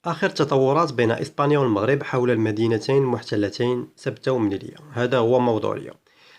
آخر التطورات بين إسبانيا والمغرب حول المدينتين المحتلتين سبتة ومليلية، هذا هو موضوع اليوم.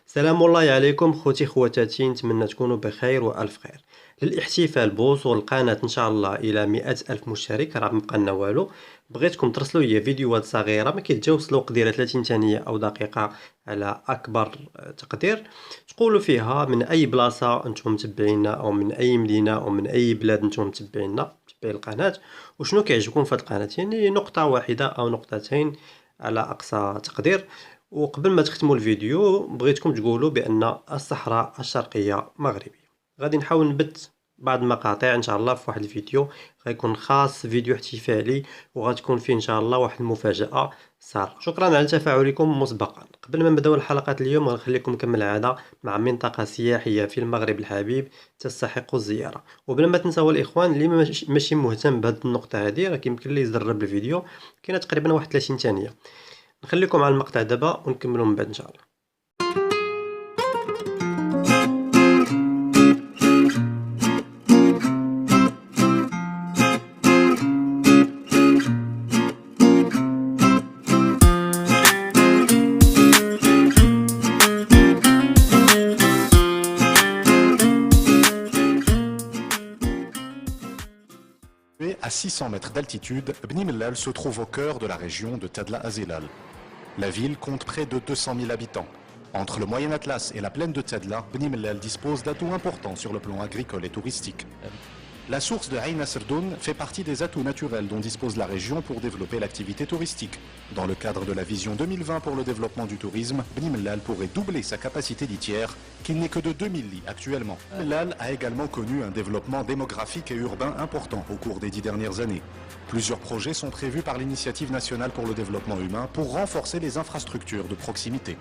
سلام الله عليكم خوتي خواتاتي، نتمنى تكونوا بخير وألف خير. للاحتفال بوصول القناة إن شاء الله إلى 100 ألف مشترك، راه مبقالنا والو. بغيتكم ترسلوا لي فيديوهات صغيرة ما كيتجاوز الوقت ديال 30 ثانية أو دقيقة على أكبر تقدير، تقولوا فيها من أي بلاصة أنتم متبعينا أو من أي مدينة أو من أي بلاد أنتم متبعينا متبعين القناة، وشنو كيعجبكم في هاد القناة، يعني نقطة واحدة أو نقطتين على أقصى تقدير. وقبل ما تختموا الفيديو بغيتكم تقولوا بأن الصحراء الشرقية مغربية. غادي نحاول نبت بعض المقاطع إن شاء الله في واحد الفيديو، غيكون خاص فيديو احتفالي، وغتكون فيه إن شاء الله واحد المفاجأة سارة. شكرا على تفاعلكم مسبقا. قبل ما نبداو الحلقات اليوم غنخليكم كما العادة مع منطقة سياحية في المغرب الحبيب تستحق الزيارة. وبلا ما تنساو الاخوان اللي ماشي مهتم بهذه النقطه هذه، راه يمكن ليه يزرب الفيديو، كاينه تقريبا واحد 30 ثانيه. نخليكم على المقطع دابا ونكملوا من بعد ان شاء الله. À 600 mètres d'altitude, Bni Mellal se trouve au cœur de la région de Tadla Azilal. La ville compte près de 200 000 habitants. Entre le Moyen Atlas et la plaine de Tadla, Bni Mellal dispose d'atouts importants sur le plan agricole et touristique. La source de Aïn Serdoun fait partie des atouts naturels dont dispose la région pour développer l'activité touristique. Dans le cadre de la vision 2020 pour le développement du tourisme, Bni Mellal pourrait doubler sa capacité litière, qui n'est que de 2000 lits actuellement. Bni Mellal a également connu un développement démographique et urbain important au cours des 10 dernières années. Plusieurs projets sont prévus par l'Initiative nationale pour le développement humain pour renforcer les infrastructures de proximité.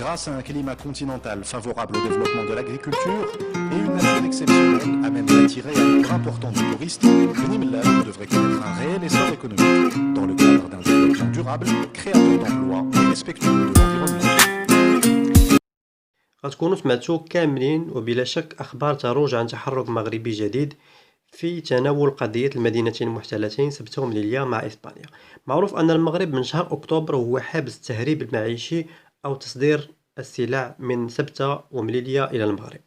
Grâce à un climat continental favorable au développement de l'agriculture et une nature exceptionnelle à même d'attirer un nombre important de touristes, Bni Mellal devrait connaître un réel essor économique dans le cadre d'un développement durable, créateur d'emplois et respectueux de l'environnement. غتكونوا سمعتوا كاملين وبلا شك أخبار تروج عن تحرك مغربي جديد في تناول قضية المدينتين المحتلتين سبتة ومليلية مع إسبانيا. معروف أن المغرب من شهر أكتوبر هو حابس التهريب المعيشي أو تصدير السلع من سبتة ومليلية إلى المغرب،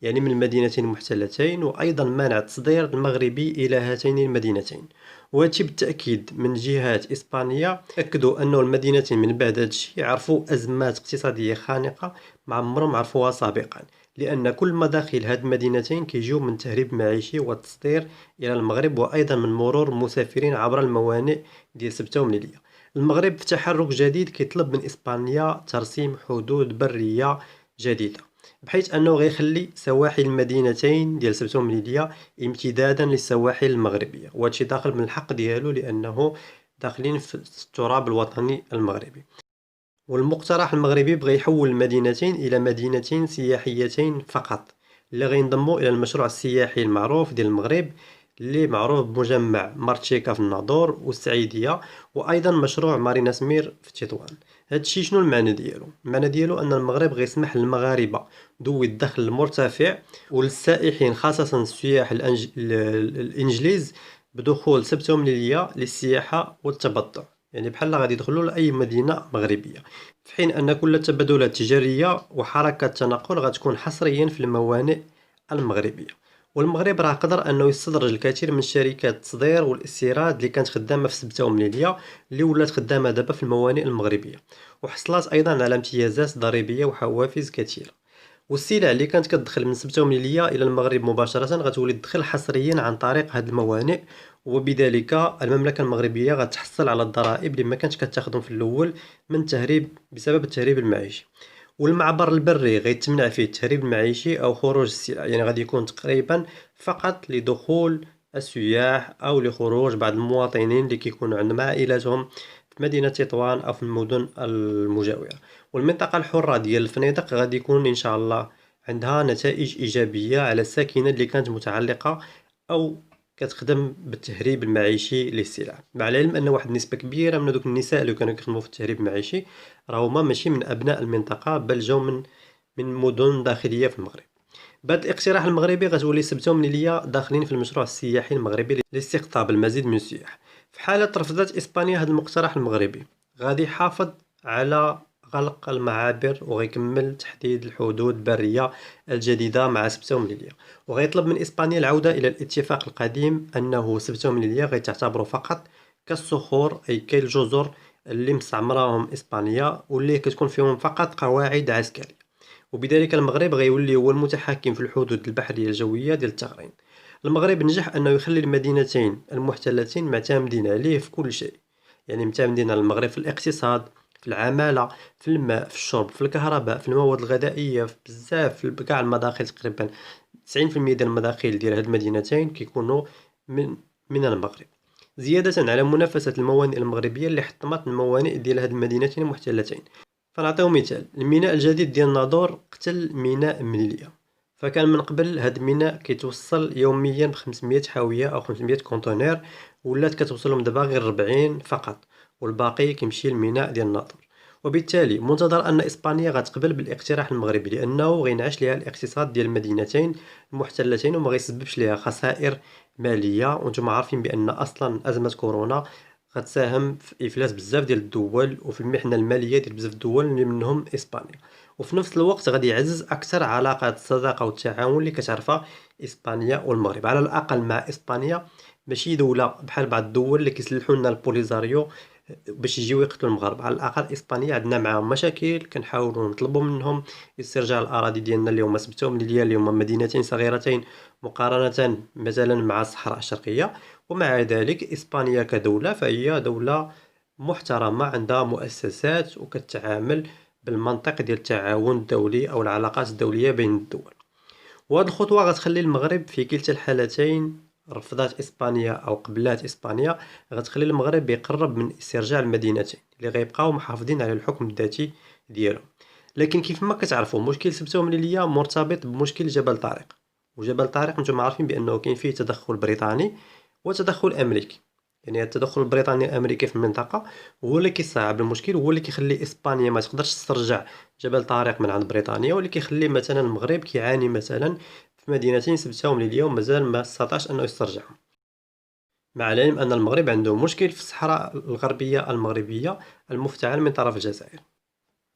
يعني من المدينتين المحتلتين، وأيضا منع التصدير المغربي إلى هاتين المدينتين. وهادشي بالتأكيد من جهات إسبانيا أكدوا أن المدينتين من بعد هادشي عرفوا أزمات اقتصادية خانقة ما عمرهم عرفوها سابقا، لأن كل مداخل هاد المدينتين كيجيو من تهريب معيشي والتصدير إلى المغرب، وأيضا من مرور المسافرين عبر الموانئ ديال سبتة ومليلية. المغرب في تحرك جديد كيطلب من إسبانيا ترسيم حدود برية جديدة، بحيث أنه غيخلي سواحل المدينتين ديال سبتة ومليلية امتدادا للسواحل المغربية، وهادشي داخل من الحق ديالو لأنه داخلين في التراب الوطني المغربي. والمقترح المغربي بغى يحول المدينتين إلى مدينتين سياحيتين فقط، اللي غينضموا إلى المشروع السياحي المعروف ديال المغرب اللي معروف بمجمع مارتشيكا في الناظور والسعيدية، وأيضا مشروع مارينا سمير في تطوان. هادشي شنو المعنى ديالو؟ المعنى ديالو أن المغرب غيسمح للمغاربة ذوي الدخل المرتفع وللسائحين خاصة السياح الإنجليز بدخول سبتة ومليلية للسياحة والتبضع، يعني بحال غادي يدخلوا لأي مدينة مغربية، في حين أن كل التبادلات التجارية وحركة التنقل غتكون حصريا في الموانئ المغربية. والمغرب راه قدر انه يستدرج الكثير من شركات التصدير والاستيراد اللي كانت خدامه في سبته ومليليه، اللي ولات خدامه دابا في الموانئ المغربيه، وحصلات ايضا على امتيازات ضريبيه وحوافز كثيره. والسلع اللي كانت كتدخل من سبته ومليليه الى المغرب مباشره غتولي تدخل حصريا عن طريق هذه الموانئ، وبذلك المملكه المغربيه غتحصل على الضرائب اللي ما كانتش كتاخذهم في الاول من التهريب بسبب التهريب المعيشي. والمعبر البري غيتمنع فيه التهريب المعيشي او خروج السلع، يعني غادي يكون تقريبا فقط لدخول السياح او لخروج بعض المواطنين اللي كيكونوا عندهم عائلاتهم في مدينة تطوان او في المدن المجاورة. والمنطقة الحرة ديال الفنيدق غادي يكون ان شاء الله عندها نتائج ايجابية على الساكنة اللي كانت متعلقة او كتخدم بالتهريب المعيشي للسلع، مع العلم ان واحد النسبة كبيرة من دوك النساء اللي كانوا كيخدموا في التهريب المعيشي راهما ماشي من ابناء المنطقة، بل جاو من مدن داخلية في المغرب. بهذا الاقتراح المغربي غتولي سبتة ومنيلية داخلين في المشروع السياحي المغربي لاستقطاب المزيد من السياح. في حالة رفضت إسبانيا هذا المقترح المغربي، غادي يحافظ على غلق المعابر وغيكمل تحديد الحدود البرية الجديدة مع سبتة ومنيلية، وغيطلب من إسبانيا العودة إلى الاتفاق القديم أنه سبتة ومنيلية غيتعتبروا فقط كالصخور أي كالجزر اللي مستعمراهم إسبانيا واللي كتكون فيهم فقط قواعد عسكرية. وبذلك المغرب غيولي هو المتحكم في الحدود البحرية الجوية ديال التغرين. المغرب نجح أنه يخلي المدينتين المحتلتين معتمدين عليه في كل شيء، يعني معتمدين على المغرب في الاقتصاد، في العمالة، في الماء، في الشرب، في الكهرباء، في المواد الغذائية، في بزاف في كاع المداخل تقريبا 90% ديال المداخل ديال هاد المدينتين كيكونوا من المغرب، زيادة على منافسة الموانئ المغربية اللي حطمت الموانئ ديال هاد المدينتين المحتلتين. فنعطيو مثال، الميناء الجديد ديال ناظور قتل ميناء منيلية، فكان من قبل هاد الميناء كيتوصل يوميا ب500 حاوية أو 500 كونتونير، ولات كتوصلهم دابا غير 40 فقط، والباقي كيمشي للميناء ديال ناظور. وبالتالي منتظر أن إسبانيا غتقبل بالاقتراح المغربي، لأنه غينعش ليها الاقتصاد ديال المدينتين المحتلتين وما غيسببش ليها خسائر مالية. وانتم عارفين بأن أصلا أزمة كورونا غتساهم في إفلاس بزاف ديال الدول وفي المحنة المالية ديال بزاف الدول اللي منهم إسبانيا، وفي نفس الوقت غادي يعزز أكثر علاقات الصداقة والتعاون اللي كتعرفها إسبانيا والمغرب، على الأقل مع إسبانيا ماشي دولة بحال بعض الدول اللي كيسلحوا لنا البوليزاريو باش يجيو يقتلوا المغاربه. على الاقل اسبانيا عندنا معاهم مشاكل، كنحاولوا نطلبوا منهم استرجاع الاراضي ديالنا اللي هما سبتهم ليا، اللي هما مدينتين صغيرتين مقارنه مثلا مع الصحراء الشرقيه. ومع ذلك اسبانيا كدوله فهي دوله محترمه، عندها مؤسسات وكتعامل بالمنطق ديال التعاون الدولي او العلاقات الدوليه بين الدول. وهاد الخطوة غتخلي المغرب في كلتا الحالتين، رفضات إسبانيا أو قبلات إسبانيا، غتخلي المغرب يقرب من استرجاع المدينتين اللي غيبقاو محافظين على الحكم الذاتي ديالهم. لكن كيف ما كتعرفوا مشكل سبتة ومنيلية مرتبط بمشكل جبل طارق، وجبل طارق نتوما عارفين بأنه كاين فيه تدخل بريطاني وتدخل أمريكي. يعني التدخل البريطاني الأمريكي في المنطقة هو اللي كيصعب المشكل، هو اللي كيخلي إسبانيا ما تقدرش تسترجع جبل طارق من عند بريطانيا، واللي كيخلي مثلا المغرب كيعاني مثلا في مدينتين سبتة ومنيلية ومازال ما استطاعش أنه يسترجعهم. مع العلم أن المغرب عنده مشكل في الصحراء الغربية المغربية المفتعل من طرف الجزائر.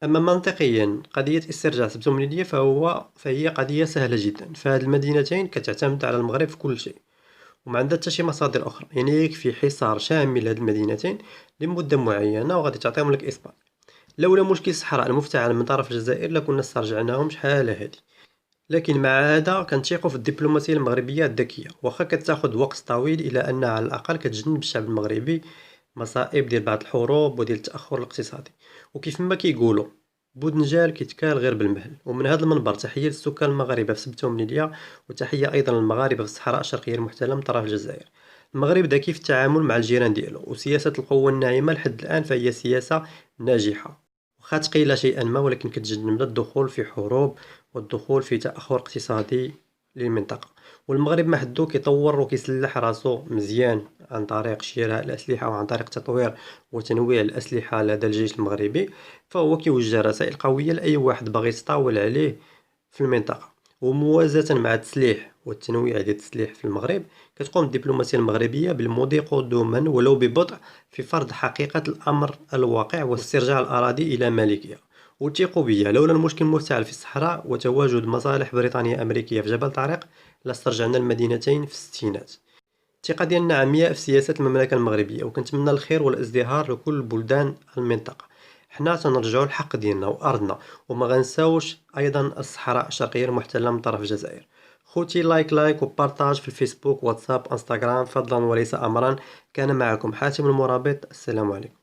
أما منطقيا قضية استرجاع سبتة ومنيلية فهي قضية سهلة جدا، فهاد المدينتين كتعتمد على المغرب في كل شيء وما عندها حتى شي مصادر اخرى، يعني يكفي حصار شامل لهاد المدينتين لمده معينه وغادي تعطيهم لك اسبانيا. لولا مشكل الصحراء المفتعل من طرف الجزائر لكنا استرجعناهم شحال هادي. لكن مع هذا كنثيقوا في الدبلوماسيه المغربيه الذكيه، واخا كتاخذ وقت طويل الا انها على الاقل كتجنب الشعب المغربي مصائب ديال بعض الحروب وديال التاخر الاقتصادي. وكيف ما كيقولوا بودنجال كيتكال غير بالمهل. ومن هذا المنبر تحيه للسكان المغاربه في سبتة ومنيلية، وتحيه ايضا للمغاربه في الصحراء الشرقيه المحتله من طرف الجزائر. المغرب ذكي في التعامل مع الجيران ديالو، وسياسه القوه الناعمه لحد الان فهي سياسه ناجحه، واخا تقيله شيئا ما، ولكن كتجنب الدخول في حروب والدخول في تاخر اقتصادي للمنطقه. والمغرب محدو كيطور وكيسلح راسو مزيان عن طريق شراء الاسلحه وعن طريق تطوير وتنويع الاسلحه لدى الجيش المغربي، فهو كيوجه رسائل قويه لاي واحد باغي يتطاول عليه في المنطقه. وموازاة مع التسليح والتنويع ديال التسليح في المغرب، كتقوم الدبلوماسيه المغربيه بالمضي قدما ولو ببطء في فرض حقيقه الامر الواقع واسترجاع الاراضي الى مالكها. وثيقوا بيا، لولا المشكل المفتعل في الصحراء وتواجد مصالح بريطانية أمريكية في جبل طارق لاسترجعنا المدينتين في الستينات. الثقة ديالنا عمياء في سياسة المملكة المغربية، وكنتمنى الخير والازدهار لكل بلدان المنطقة. حنا تنرجعوا الحق ديالنا وأرضنا، وما غنساوش أيضا الصحراء الشرقية المحتلة من طرف الجزائر. خوتي لايك وبارتاج في الفيسبوك واتساب انستغرام فضلا وليس أمرا. كان معكم حاتم المرابط، السلام عليكم.